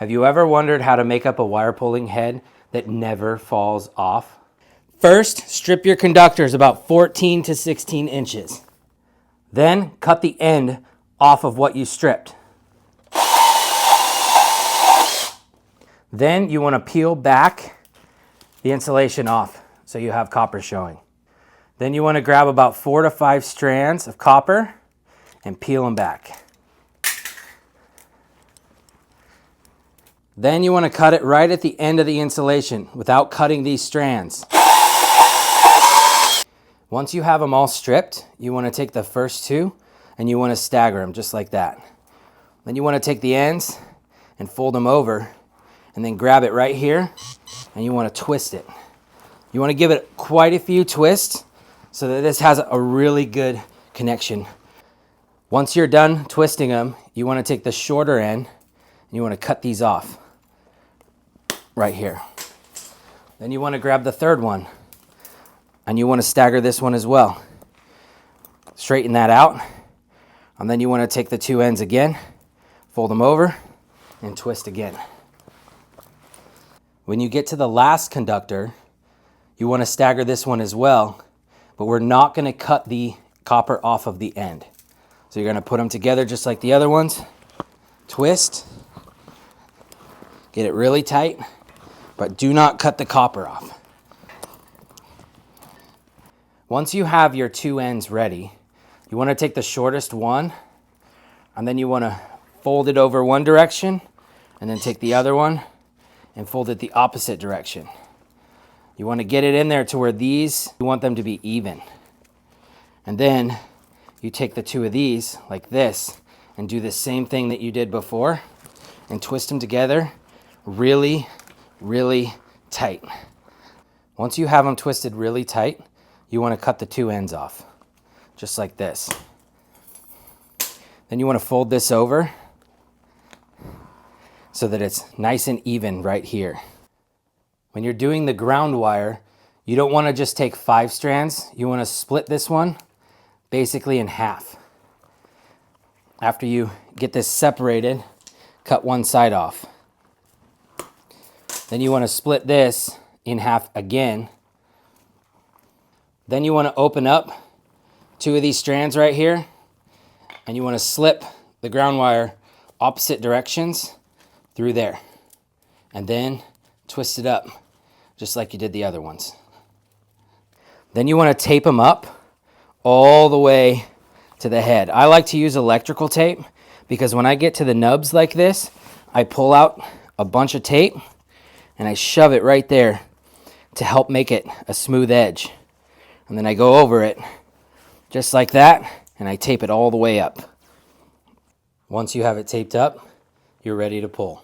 Have you ever wondered how to make up a wire pulling head that never falls off? First, strip your conductors about 14 to 16 inches. Then cut the end off of what you stripped. Then you want to peel back the insulation off so you have copper showing. Then you want to grab about 4 to 5 strands of copper and peel them back. Then you want to cut it right at the end of the insulation without cutting these strands. Once you have them all stripped, you want to take the first two and you want to stagger them just like that. Then you want to take the ends and fold them over and then grab it right here and you want to twist it. You want to give it quite a few twists so that this has a really good connection. Once you're done twisting them, you want to take the shorter end and you want to cut these off right here. Then you want to grab the third one and you want to stagger this one as well. Straighten that out, and then you want to take the two ends again, fold them over, and twist again. When you get to the last conductor, you want to stagger this one as well, but we're not going to cut the copper off of the end. So you're going to put them together just like the other ones, twist, get it really tight, but do not cut the copper off. Once you have your two ends ready, you want to take the shortest one and then you want to fold it over one direction and then take the other one and fold it the opposite direction. You want to get it in there to where these, you want them to be even. And then you take the two of these like this and do the same thing that you did before and twist them together really, really tight. Once you have them twisted really tight, you want to cut the two ends off, just like this. Then you want to fold this over so that it's nice and even right here. When you're doing the ground wire, you don't want to just take 5 strands. You want to split this one basically in half. After you get this separated, cut one side off. Then you want to split this in half again. Then you want to open up 2 of these strands right here and you want to slip the ground wire opposite directions through there and then twist it up just like you did the other ones. Then you want to tape them up all the way to the head. I like to use electrical tape because when I get to the nubs like this, I pull out a bunch of tape and I shove it right there to help make it a smooth edge. And then I go over it just like that and I tape it all the way up. Once you have it taped up, you're ready to pull.